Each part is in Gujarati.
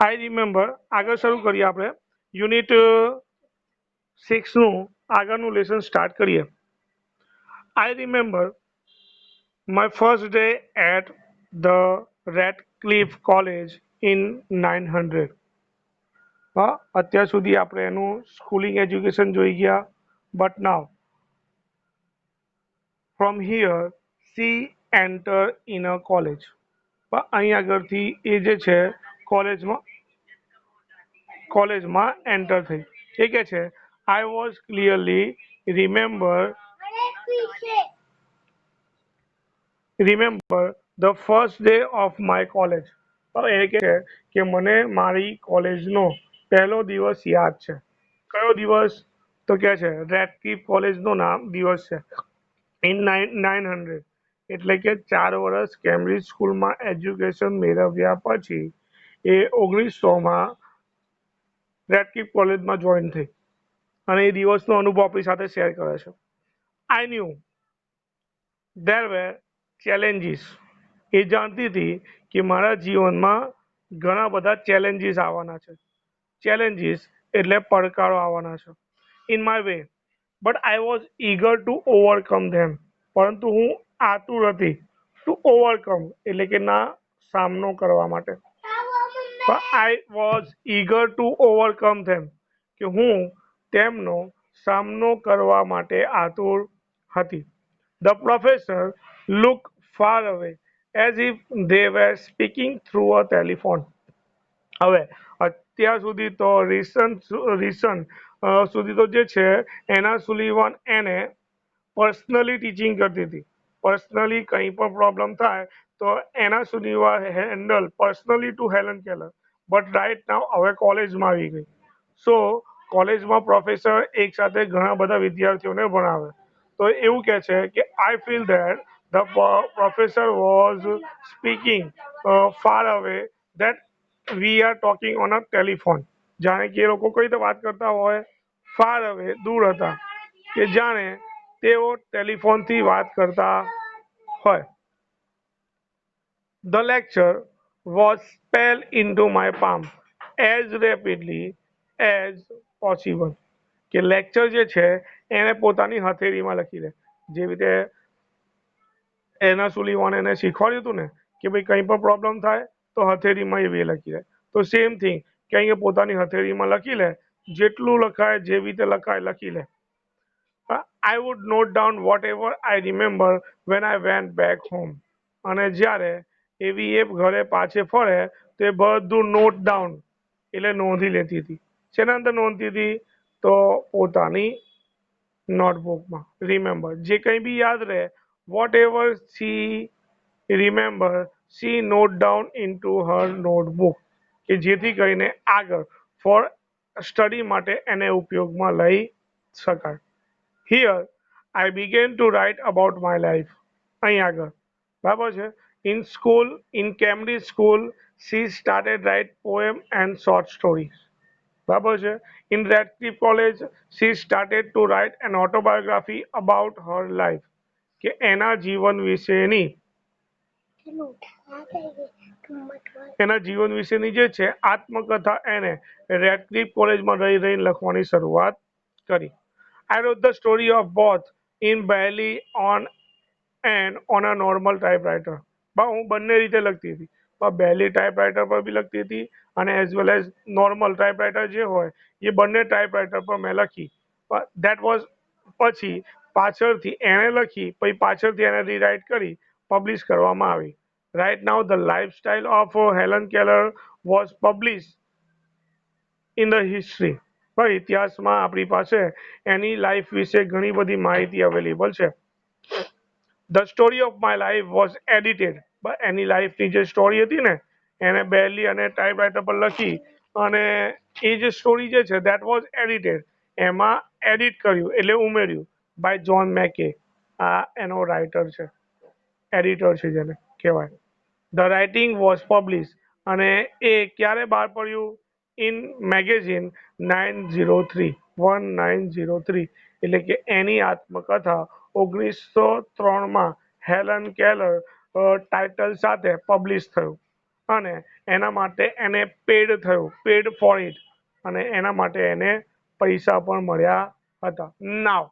I remember. આગળ શરૂ કરીએ આપણે યુનિટ 6નું આગળનું લેસન સ્ટાર્ટ કરીએ. I remember my first day at the Radcliffe college in 900. હા, અત્યાર સુધી આપણે એનું સ્કૂલિંગ એજ્યુકેશન જોઈ ગયા. But now from here C enter in a college. અહીં આગળથી એ જે છે કોલેજમાં એન્ટર થઈ. એ કે છે I was clearly remember the first day of my college. એ કે છે કે મને મારી કોલેજનો પહેલો દિવસ યાદ છે. કયો દિવસ? તો કે છે રેડક્લિફ કોલેજનો દિવસ છે ઇન 900. એટલે કે 4 વર્ષ કેમ્બ્રિજ સ્કૂલમાં એજ્યુકેશન મેળવ્યા પછી એ 1900માં રેડક્લિફ કોલેજમાં જોઈન થઈ અને એ દિવસનો અનુભવ આપણી સાથે શેર કરે છે. I knew there wear challenges. એ જાણતી હતી કે મારા જીવનમાં ઘણા બધા ચેલેન્જીસ આવવાના છે. ચેલેન્જીસ એટલે પડકારો આવવાના છે. In my way but I was eager to overcome them. પરંતુ હું આતુર હતી ટુ ઓવરકમ એટલે કે ના સામનો કરવા માટે. I was eager to overcome them કે હું તેમનો સામનો કરવા માટે આતુર હતી. The professor look far away as if they were speaking through a telephone. હવે અત્યાર સુધી તો રિસન સુધી તો જે છે એના સુલિવાન એને પર્સનલી ટીચિંગ કરતી હતી. પર્સનલી કંઈ પણ પ્રોબ્લેમ થાય તો Anne Sullivan handle personally to Helen Keller. But right now હવે કોલેજમાં આવી ગઈ. સો કોલેજમાં પ્રોફેસર એક સાથે ઘણા બધા વિદ્યાર્થીઓને ભણાવે. તો એવું કહે છે કે I feel that the professor was speaking far away that we are talking on a telephone. જાણે કે એ લોકો કઈ રીતે વાત કરતા હોય, ફાર અવે દૂર હતા, કે જાણે તેઓ ટેલિફોનથી વાત કરતા હોય. The lecture was spelled into my palm as rapidly as possible. કે લેક્ચર જે છે એને પોતાની હથેળીમાં લખી દે. જેવી રીતે એના સુલીવાન એને શીખવાડ્યું હતું ને કે ભાઈ કંઈ પણ પ્રોબ્લેમ થાય તો હથેળીમાં એવી લખી દે. તો સેમ થિંગ કે અહીંયા પોતાની હથેળીમાં લખી લે. જેટલું લખાય જેવી રીતે લખાય લખી લે. I would note down whatever I remember when I went back home. અને જ્યારે એવી એ ઘરે પાછે ફરે તો એ બધું નોટ ડાઉન એટલે નોંધી લેતી હતી. શેના અંદર નોંધતી હતી? તો પોતાની નોટબુકમાં. રિમેમ્બર જે કંઈ બી યાદ રહે, whatever she remember she note down in to her notebook. કે જેથી કરીને આગળ ફોર સ્ટડી માટે એને ઉપયોગમાં લઈ શકાય. Here I begin to write about my life. અહીં આગળ બરાબર છે. In school in Cambridge school she started write poem and short stories. બરાબર છે. In Radcliffe college she started to write an autobiography about her life. કે એના જીવન વિશેની જે છે આત્મકથા એને રેડક્લિફ કોલેજમાં રહી રહીને લખવાની શરૂઆત કરી. I wrote the story of both in Bailey on a normal typewriter. હું બંને રીતે લખતી હતી. બેલી ટાઈપરાઇટર પર બી લખતી હતી અને as well as normal typewriter જે હોય એ બંને ટાઈપરાઇટર પર મેં લખી. દેટ વોઝ પછી પાછળથી એણે લખી પછી પાછળથી એને રીરાઇટ કરી પબ્લિશ કરવામાં આવી. Right now the lifestyle of Helen Keller was publish in the history. ઇતિહાસમાં આપણી પાસે એની લાઈફ વિશે ઘણી બધી માહિતી અવેલેબલ છે. The story of my life was edited. એની લાઈફની જે સ્ટોરી હતી ને એને બેલી અને ટાઈપરાઇટર પર લખી અને એ જે સ્ટોરી જે છે દેટ વોઝ એડિટેડ. એમાં એડિટ કર્યું એટલે ઉમેર્યું બાય જ્હોન મેકે. આ એનો રાઇટર છે, એડિટર છે જેને કહેવાય. The writing was publish. અને એ ક્યારે બહાર પડ્યું? In magazine 1903. એટલે કે એની આત્મકથા 1903માં હેલન કેલર ટાઇટલ સાથે પબ્લિશ થયું અને એના માટે એને પેડ ફોર ઇટ અને એના માટે એને પૈસા પણ મળ્યા હતા. નાવ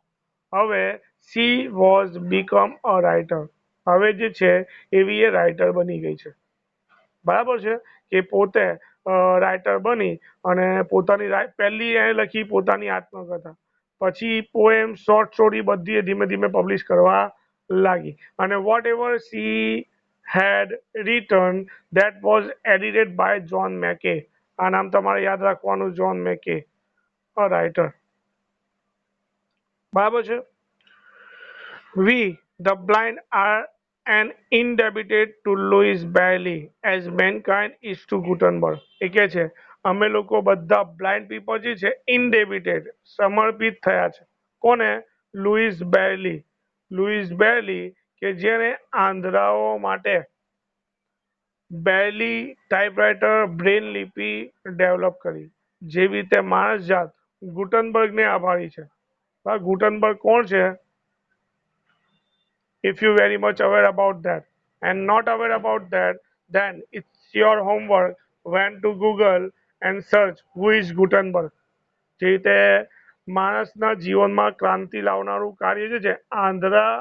હવે she was become a writer. હવે જે છે એવી એ રાઇટર બની ગઈ છે. બરાબર છે કે પોતે રાઇટર બની અને પહેલી એને લખી પોતાની આત્મકથા, પછી પોએમ, શોર્ટ સ્ટોરી બધી ધીમે ધીમે પબ્લિશ કરવા લાગી અને whatever she had return that was edited by John Macy. આ નામ તમારે યાદ રાખવાનું, જ્હોન મેકે, અ રાઇટર. બરાબર છે. We, the blind, are an indebted to Louis Bailey as mankind is to Gutenberg. એ કે છે અમે લોકો બધા બ્લાઇન્ડ પીપલ જે છે ઇનડેબિટેડ સમર્પિત થયા છે. કોને? લુઈસ બેલી કે જેને આંધળાઓ માટે બેલી ટાઈપરાઇટર બ્રેન લિપિ ડેવલપ કરી. જેવી રીતે માણસ જાત ગુટનબર્ગને આભારી છે. ગુટનબર્ગ કોણ છે? If you very much aware about that and not aware about that, then it's your homework when to Google and search who is Gutenberg. જે રીતે માણસના જીવનમાં ક્રાંતિ લાવનારું કાર્ય જે છે, આંધળા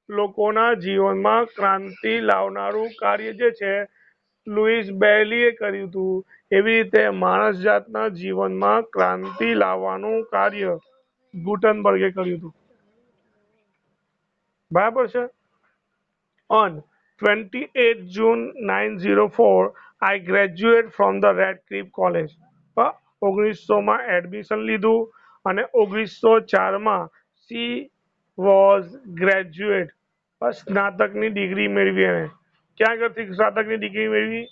લોકોના જીવનમાં ક્રાંતિ લાવનારું કાર્ય જે છે લુઈસ બેલીએ કર્યું હતું, એવી રીતે માણસ જાતના જીવનમાં ક્રાંતિ લાવવાનું કાર્ય ગુટનબર્ગે કર્યું હતું. બરાબર છે. On 28 June 1904, I graduated from the Radcliffe College. 1900માં એડમિશન લીધું અને 1904માં સી વોઝ ગ્રેજ્યુએટ, સ્નાતકની ડિગ્રી મેળવી. એને ક્યાં આગળથી સ્નાતકની ડિગ્રી મેળવી?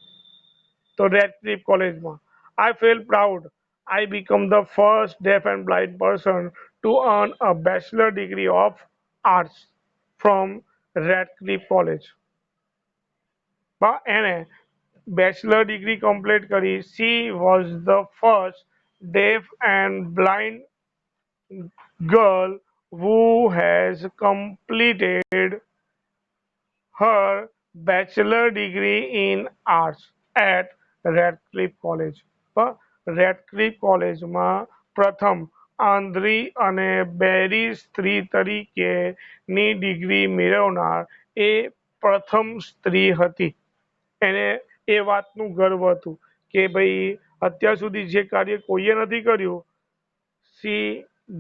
તો રેડક્લિફ કોલેજમાં. I feel proud. I become the first deaf and blind person to earn a bachelor degree of arts from Radcliffe College. એને બેચલર ડિગ્રી કમ્પ્લીટ કરી. She was the first deaf and blind girl who has completed her bachelor degree in arts at Radcliffe College. Radcliffe કોલેજમાં પ્રથમ આંધળી અને બહેરી સ્ત્રી તરીકેની ડિગ્રી મેળવનાર એ પ્રથમ સ્ત્રી હતી. એને એ વાતનું ગર્વ હતું કે ભાઈ અત્યાર સુધી જે કાર્ય કોઈએ નથી કર્યું, સી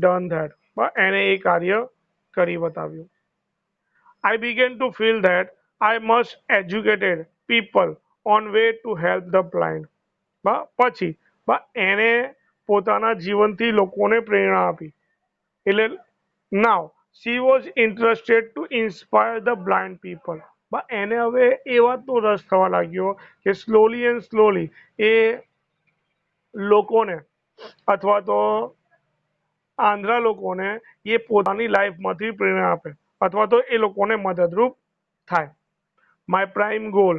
ડન ધેટ, એને એ કાર્ય કરી બતાવ્યું. I began to feel that I must educated people on way to help the blind. પછી એને પોતાના જીવનથી લોકોને પ્રેરણા આપી. એટલે now she was interested to inspire the blind people. એને હવે એ વાતનો રસ થવા લાગ્યો કે સ્લોલી એન્ડ સ્લોલી એ લોકોને અથવા તો આંધળા લોકોને એ પોતાની લાઈફમાંથી પ્રેરણા આપે અથવા તો એ લોકોને મદદરૂપ થાય. માય પ્રાઇમ ગોલ,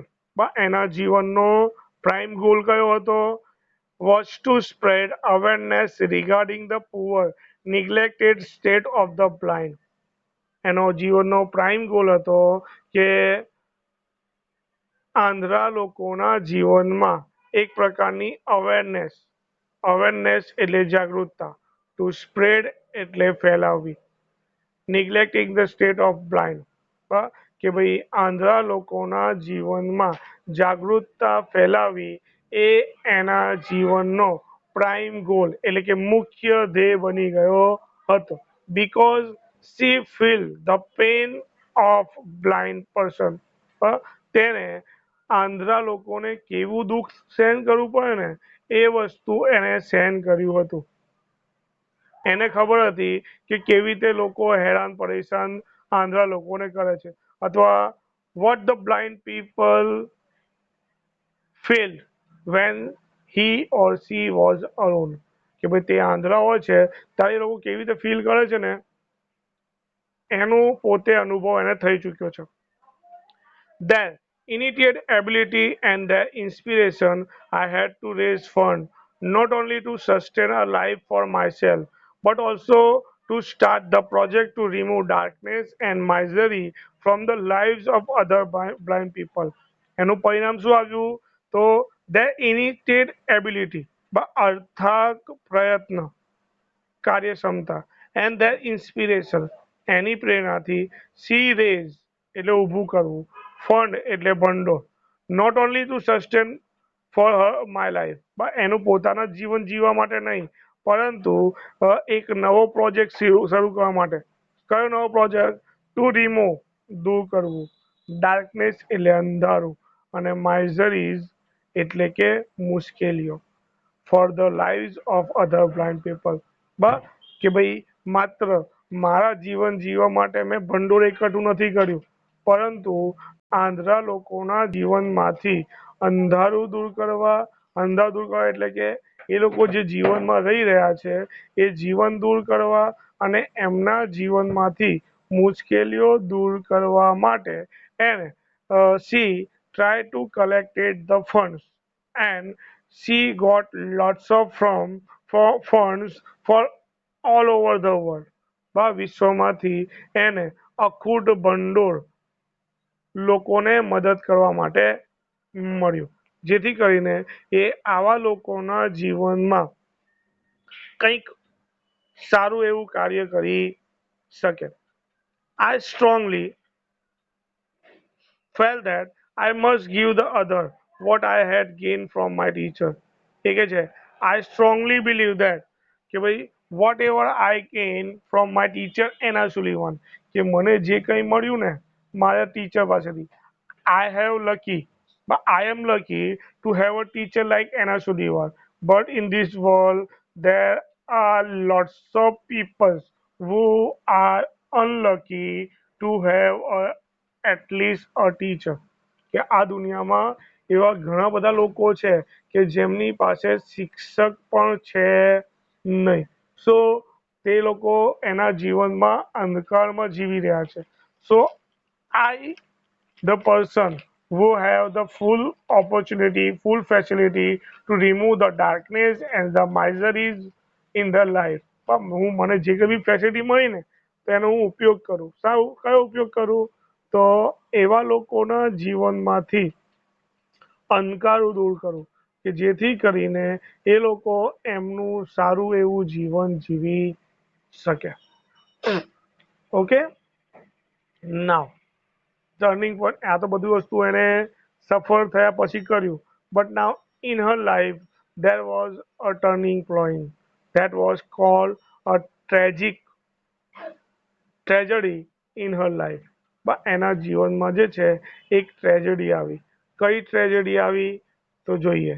એના જીવનનો પ્રાઇમ ગોલ કયો હતો? Was to spread awareness regarding the poor neglected state of the blind. એનો જીવનનો પ્રાઇમ ગોલ હતો કે આંધળા લોકોના જીવનમાં એક પ્રકારની અવેરનેસ એટલે જાગૃતતા, ટુ સ્પ્રેડ એટલે ફેલાવવી, નિગ્લેક્ટિંગ ધ સ્ટેટ ઓફ બ્લાઇન્ડ કે ભાઈ આંધળા લોકોના જીવનમાં જાગૃતતા ફેલાવી એ એના જીવનનો પ્રાઇમ ગોલ એટલે કે મુખ્ય ધ્યેય બની ગયો હતો. Because she feel the pain of blind person. તેને આંધળા લોકોને કેવું દુઃખ સહન કરવું પડે ને એ વસ્તુ એને સહન કર્યું હતું. એને ખબર હતી કે કેવી રીતે લોકો હેરાન પરેશાન આંધળા લોકોને કરે છે અથવા vote the blind people feel when he or she was alone. કે ભાઈ તે આંધળા હોય છે ત્યારે એ લોકો કેવી રીતે ફીલ કરે છે ને એનું પોતે અનુભવ એને થઈ ચૂક્યો છે. Their innate ability and their inspiration, I had to raise funds not only to sustain a life for myself, but also to start the project to remove darkness and misery from the lives of other blind people. એનું પરિણામ શું આવ્યું? તો their innate ability અર્થાત પ્રયત્ન, કાર્યક્ષમતા એન્ડ ધેર ઇન્સ્પિરેશન એની પ્રેરણાથી સી રેઝ એટલે ઊભું કરવું, ફંડ એટલે ભંડોળ, not only to sustain for her my life એનું પોતાના જીવન જીવવા માટે નહીં, પરંતુ એક નવો પ્રોજેક્ટ શરૂ કરવા માટે. કયો નવો પ્રોજેક્ટ? ટુ રિમૂવ દૂર કરવું, ડાર્કનેસ એટલે અંધારું, અને માઇઝરીઝ એટલે કે મુશ્કેલીઓ for the lives of other blind people. બસ કે ભાઈ માત્ર મારા જીવન જીવવા માટે મેં ભંડોળ એકઠું નથી કર્યું, પરંતુ આંધળા લોકોના જીવનમાંથી અંધારું દૂર કરવા. અંધારું દૂર કરવા એટલે કે એ લોકો જે જીવનમાં રહી રહ્યા છે એ જીવન દૂર કરવા અને એમના જીવનમાંથી મુશ્કેલીઓ દૂર કરવા માટે એને C try to collected the funds and she got lots of for funds for all over the world. વિશ્વમાંથી એને અખૂટ ભંડોળ લોકોને મદદ કરવા માટે મળ્યું, જેથી કરીને એ આવા લોકોના જીવનમાં કંઈક સારું એવું કાર્ય કરી શકે. I strongly felt that I must give the other what I had gained from my teacher. એ કે છે I strongly believe that કે ભાઈ whatever I gain from my teacher Anne Sullivan, કે મને જે કંઈ મળ્યું ને મારા ટીચર પાસેથી, I have lucky, but I am lucky to have a teacher like Anna Sullivan. But in this world, there are lots of people who are unlucky to have at least a teacher. કે આ દુનિયામાં એવા ઘણા બધા લોકો છે કે જેમની પાસે શિક્ષક પણ છે નહીં. સો તે લોકો એના જીવનમાં અંધકારમાં જીવી રહ્યા છે. સો આઈ the person who have the full opportunity, full facility to remove the darkness and the miseries in their life. પણ હું મને જે કંઈ બી ફેસિલિટી મળી ને તો એનો હું ઉપયોગ કરું. સારું, કયો ઉપયોગ કરું? તો એવા લોકોના જીવનમાંથી અંધકારો દૂર કરું કે જેથી કરીને એ લોકો એમનું સારું એવું જીવન જીવી શકે. ઓકે, નાવ ટર્નિંગ પોઈન્ટ. આ તો બધી વસ્તુ એને સફળ થયા પછી કર્યું. But now in her life there was a turning point that was called a tragic tragedy in her life. એના જીવનમાં જે છે એક ટ્રેજેડી આવી. કઈ ટ્રેજેડી આવી? તો જોઈએ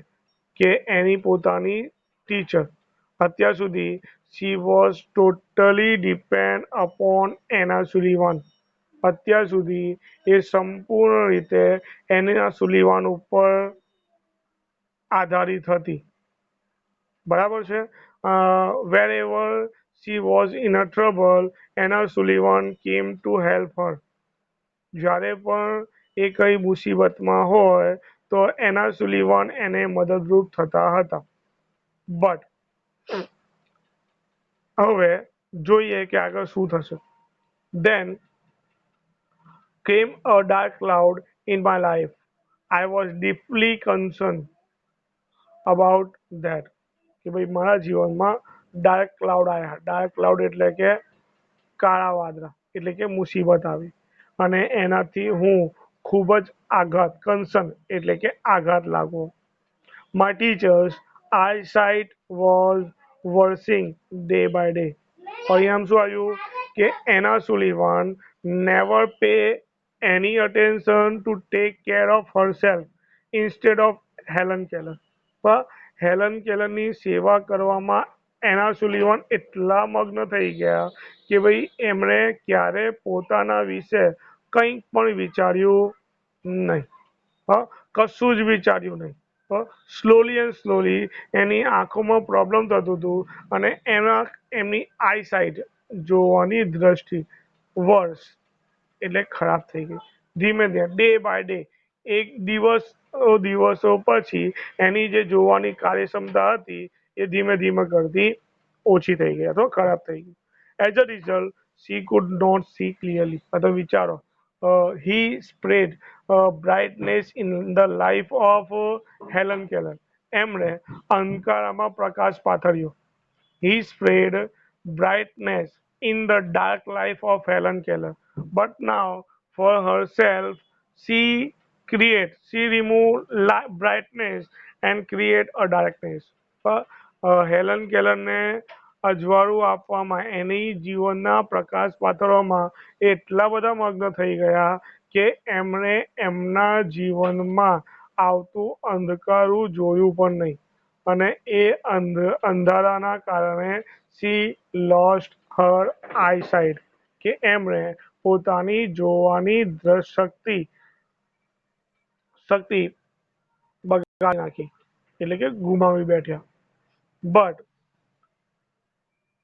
કે એની પોતાની ટીચર, અત્યાર સુધી she was totally depend upon એના સુલીવાન. અત્યાર સુધી એ સંપૂર્ણ રીતે એના સુલીવાન ઉપર આધારિત હતી. બરાબર છે. wherever she was in a trouble, Anna Sullivan came to help her. જ્યારે પણ એ કઈ મુસીબતમાં હોય તો એના સુલીવાન એને મદદરૂપ થતા હતા. બટ હવે જોઈએ કે આગળ શું થશે. Then came a dark cloud in my life. I was deeply concerned about that. કે ભાઈ મારા જીવનમાં ડાર્ક ક્લાઉડ આવ્યા. ડાર્ક ક્લાઉડ એટલે કે કાળા વાદળા, એટલે કે મુસીબત આવી અને એનાથી હું ખૂબ જ આઘાત, કન્સર્ન એટલે કે આઘાત લાગવો. My teacher's eyesight was worsening day by day. પરિણામ શું આવ્યું? કે એના Sullivan never pay any attention to take care of herself instead of Helen Keller. પણ હેલન કેલરની સેવા કરવામાં એના સુલીવાન એટલા મગ્ન થઈ ગયા કે ભાઈ એમણે ક્યારે પોતાના વિશે કંઈ પણ વિચાર્યું નહીં. કશું જ વિચાર્યું નહીં. સ્લોલી એન્ડ સ્લોલી એની આંખોમાં પ્રોબ્લેમ થતું હતું અને એમની આઈસાઇટ જોવાની દ્રષ્ટિ વર્ષ એટલે ખરાબ થઈ ગઈ. ધીમે ધીમે ડે બાય ડે, એક દિવસો પછી એની જે જોવાની કાર્યક્ષમતા હતી એ ધીમે ધીમે કરતી ઓછી થઈ ગઈ અથવા ખરાબ થઈ ગઈ. As a result she could not see clearly. તો વિચારો, he spread brightness in the life of Helen Keller. એમણે અંધકારમાં પ્રકાશ પાથર્યો. He spread brightness in the dark life of Helen Keller. But now, for herself, she removed brightness and create a darkness. Helen કેલરને અજવાળું આપવામાં એની જીવનના પ્રકાશ પાથરવામાં એટલા બધા મગ્ન થઈ ગયા કે એમણે એમના જીવનમાં આવતું અંધકારું જોયું પણ નહીં અને એ અંધારાના કારણે સી લોસ્ટ હર આઈસાઇટ કે એમણે પોતાની જોવાની શક્તિ બગાડી નાખી એટલે કે ગુમાવી બેઠ્યા. But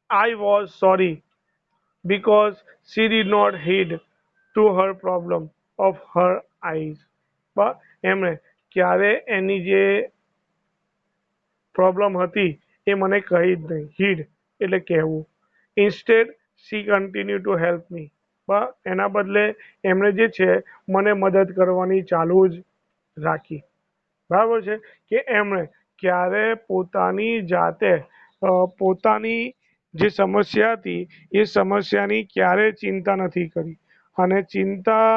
I was sorry because she did not heed to her problem of her eyes. એમણે ક્યારે એની જે પ્રોબ્લેમ હતી એ મને કહી જ નહીં. હીડ એટલે કહેવું. Instead C continue to help me. એના બદલે એમણે જે છે મને મદદ કરવાની ચાલુ જ રાખી. બરાબર છે કે એમણે ક્યારે પોતાની જાતે પોતાની જે સમસ્યા હતી એ સમસ્યાની ક્યારે ચિંતા નથી કરી અને ચિંતા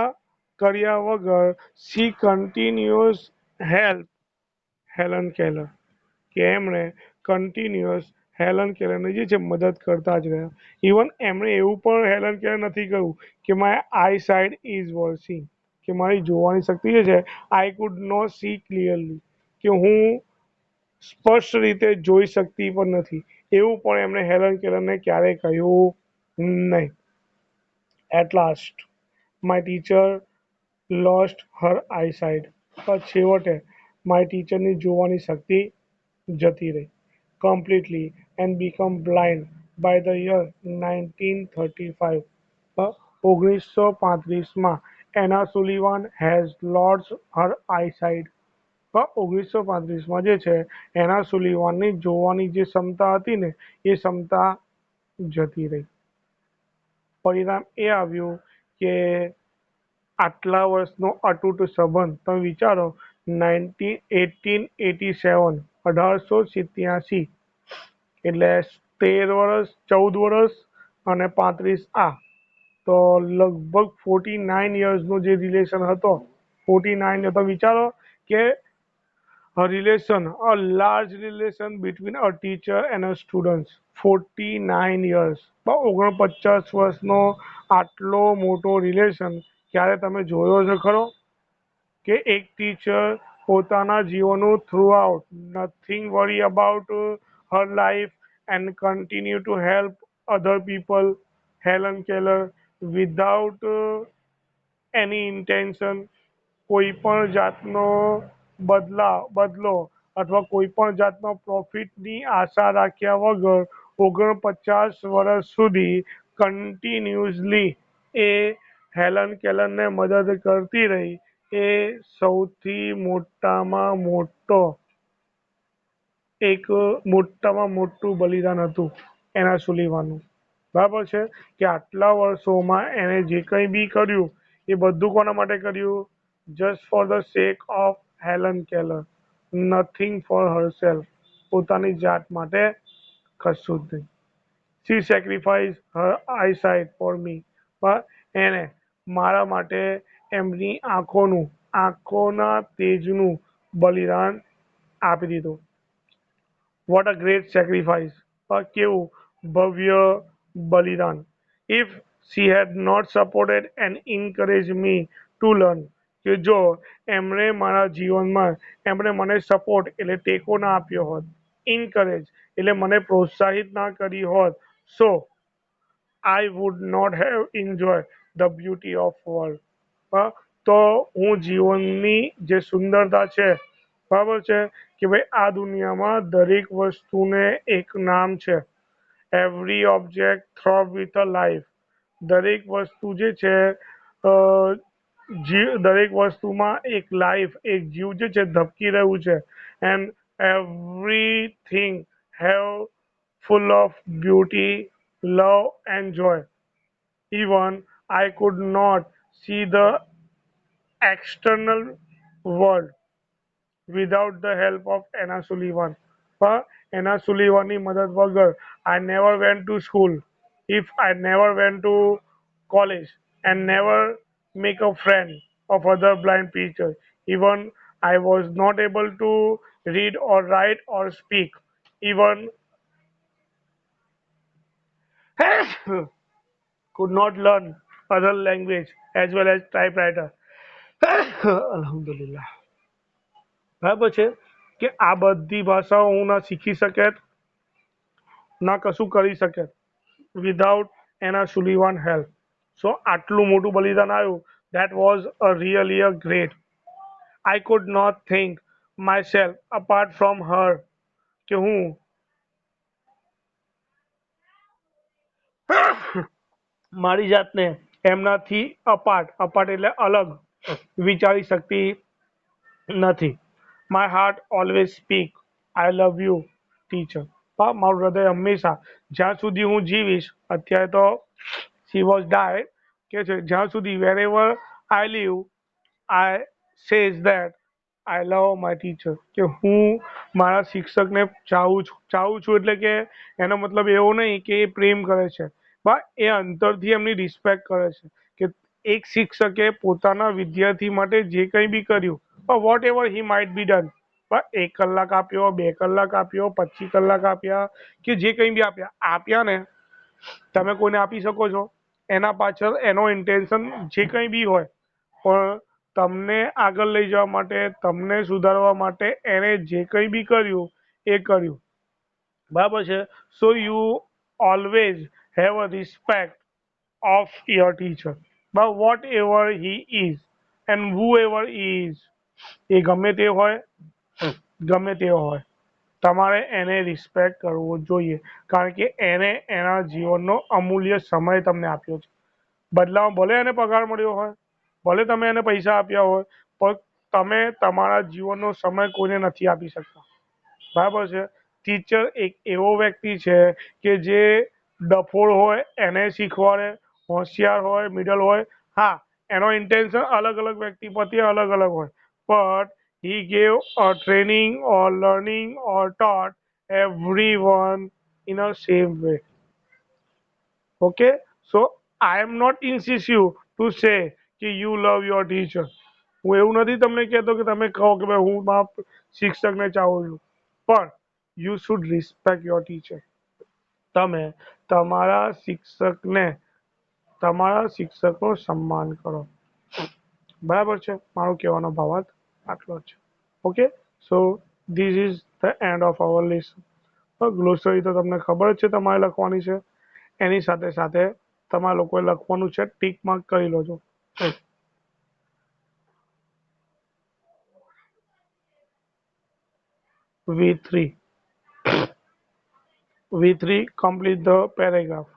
કર્યા વગર C continuous help Helen Keller કે એમણે કન્ટિન્યુઅસ હેલન કેલરને જે છે મદદ કરતા જ રહ્યા. ઇવન એમણે એવું પણ હેલન કેલર નથી કહ્યું કે my eyesight is worsening કે મારી જોવાની શક્તિ જે છે I could not see clearly કે હું સ્પષ્ટ રીતે જોઈ શકતી પણ નથી એવું પણ એમણે હેલન કેલરને ક્યારેય કહ્યું નહીં. At last my teacher lost her eyesight. પણ છેવટે મારી ટીચરની જોવાની શક્તિ જતી રહી completely and become blind by the year 1935. 1935માં Anne Sullivan has lost her eyesight. 1935માં જે છે એના સુલિવાનની જોવાની જે ક્ષમતા હતી ને એ ક્ષમતા જતી રહી. પરિણામ એ આવ્યું કે આટલા વર્ષનો અતૂટ સંબંધ તમે વિચારો 1887 1887 એટલે 13 વર્ષ 14 વર્ષ અને 35 તો લગભગ 49 યર્સનો જે રિલેશન હતો 49 તો વિચારો કે a relation, a large relation between a teacher and a student. 49 years. 49 વર્ષનો આટલો મોટો રિલેશન ક્યારે તમે જોયો છે ખરો કે એક ટીચર પોતાના જીવનનું through out nothing worry about her life and continue to help other people. Helen Keller without any intention કોઈ પણ જાતનો બદલો અથવા કોઈ પણ જાતનો પ્રોફિટની આશા રાખ્યા વગર 49 વર્ષ સુધી કન્ટિન્યુઅસલી એ હેલન કેલરને મદદ કરતી રહી. એ સૌથી મોટામાં મોટું બલિદાન હતું એના સુલીવાનું. બરાબર છે કે આટલા વર્ષોમાં એણે જે કંઈ બી કર્યું એ બધું કોના માટે કર્યું? Just for the sake of Helen Keller. Nothing for herself. પોતાની જાત માટે કશું જ નહીં. She sacrifice her eyesight for me. એણે મારા માટે એમની આંખોના તેજનું બલિદાન આપી દીધું. What a great sacrifice. કેવું ભવ્ય બલિદાન. If she had not supported and encouraged me to learn. કે જો એમણે મારા જીવનમાં એમણે મને સપોર્ટ એટલે ટેકો ના આપ્યો હોત, encourage એટલે મને પ્રોત્સાહિત ના કરી હોત, so I would not have enjoy the beauty of world. તો હું જીવનની જે સુંદરતા છે બરાબર છે કે ભાઈ આ દુનિયામાં દરેક વસ્તુને એક નામ છે. Every object throb with a life. દરેક વસ્તુ જે છે દરેક વસ્તુમાં એક લાઈફ એક જીવ જે છે ધબકી રહ્યું છે. And everything have full of beauty, love and Joy. Even I could not see the external world without the help of Anna Sullivan. But Anna Sullivanની મદદ વગર I never went to school. If I never went to college and never make a friend of other blind people, even I was not able to read or write or speak, even could not learn other language as well as typewriter. અલ્હમ્દુલિલ્લાહ. બરાબર છે કે આ બધી ભાષાઓ હું ના શીખી શકે ના કશું કરી શકે વિધાઉટ એના સુલિવાન હેલ્પ. સો આટલું મોટું બલિદાન આવ્યું. That was a really a great. I could not think myself apart from her કે હું મારી જાતને એમનાથી અપાર્ટ અપાર્ટ એટલે અલગ વિચારી શકતી નથી. My heart always speak I love you teacher. મારું હૃદય હંમેશા જ્યાં સુધી હું જીવીશ અત્યારે તો શી વોઝ ડાય કે છે જ્યાં સુધી wherever I live I says that I love my teacher કે હું મારા શિક્ષકને ચાહું છું એટલે કે એનો મતલબ એવો નહીં કે એ પ્રેમ કરે છે બા એ અંતરથી એમની રિસ્પેક્ટ કરે છે કે એક શિક્ષકે પોતાના વિદ્યાર્થી માટે જે કંઈ બી કર્યું whatever he might be done પણ 1 કલાક આપ્યો 2 કલાક આપ્યો 25 કલાક આપ્યા કે જે કંઈ બી આપ્યા ને તમે કોઈને આપી શકો છો એના પાછળ એનો ઇન્ટેન્શન જે કંઈ બી હોય પણ તમને આગળ લઈ જવા માટે તમને સુધારવા માટે એણે જે કંઈ બી કર્યું એ કર્યું બરાબર છે. So you always have a respect of your teacher but whatever he is and whoever he is એ ગમે તે હોય ગમે તે હોય તમારે એને રિસ્પેક્ટ કરવો જોઈએ કારણ કે એને એના જીવનનો અમૂલ્ય સમય તમને આપ્યો છે. બદલામાં ભલે એને પગાર મળ્યો હોય ભલે તમે એને પૈસા આપ્યા હોય પણ તમે તમારા જીવનનો સમય કોઈને નથી આપી શકતા. બરાબર છે. ટીચર એક એવો વ્યક્તિ છે કે જે ડફોળ હોય એને શીખવાડે હોશિયાર હોય મિડલ હોય હા એનો ઇન્ટેન્શન અલગ અલગ વ્યક્તિ પ્રત્યે અલગ અલગ હોય but he gave a training or learning or taught everyone in a same way. Okay, so I am not insist you to say કે you love your teacher. હું એવું નથી તમને કહેતો કે તમે કહો કે ભાઈ હું મારા શિક્ષકને ચાહું છું પણ you should respect your teacher. તમે તમારા શિક્ષકને તમારા શિક્ષકનું સન્માન કરો. બરાબર છે મારો કહેવાનો ભાવાર્થ આટલો જ છે. Okay so this is the end of our list. Glossary તો તમને ખબર જ છે તમારે લખવાની છે એની સાથે સાથે તમારા લોકોએ લખવાનું છે ટીક માર્ક કરી લોજો. V3. V3 complete the paragraph.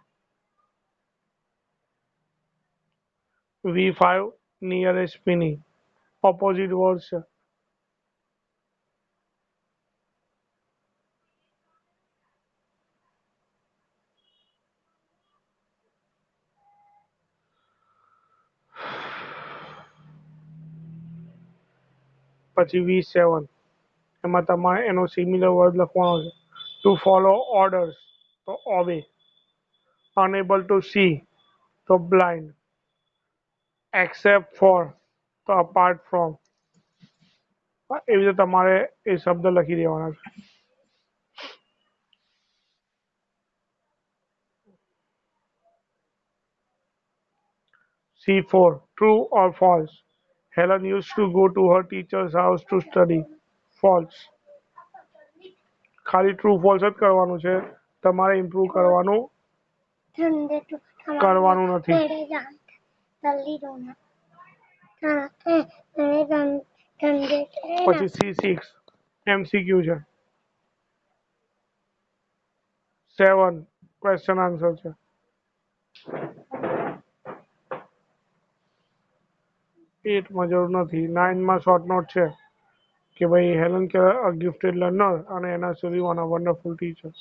V5 nearest meaning opposite words છે. પછી V7 એમાં તમારે એનો સિમિલર વર્ડ લખવાનો છે. ટુ ફોલો ઓર્ડર્સ તો ઓબે, unable to see તો blind, except for તો apart from. એવી રીતે તમારે એ શબ્દ લખી દેવાના છે. C4 true or false. Helen used to go to her teacher's house to study. False. ખાલી ટ્રુ ફોલ્સ જ કરવાનું છે તમારે ઇમ્પ્રૂવ કરવાનું નથી. પછી C6 MCQ છે. 7 ક્વેશ્ચન આન્સર છે. 8 માં જરૂર નથી. 9 માં શોર્ટ નોટ છે કે ભાઈ હેલન કે અ ગિફ્ટેડ લર્નર અને એના સુધી વન્ડરફુલ ટીચર.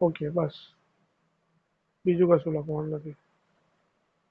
ઓકે બસ, બીજું કશું લખવાનું નથી.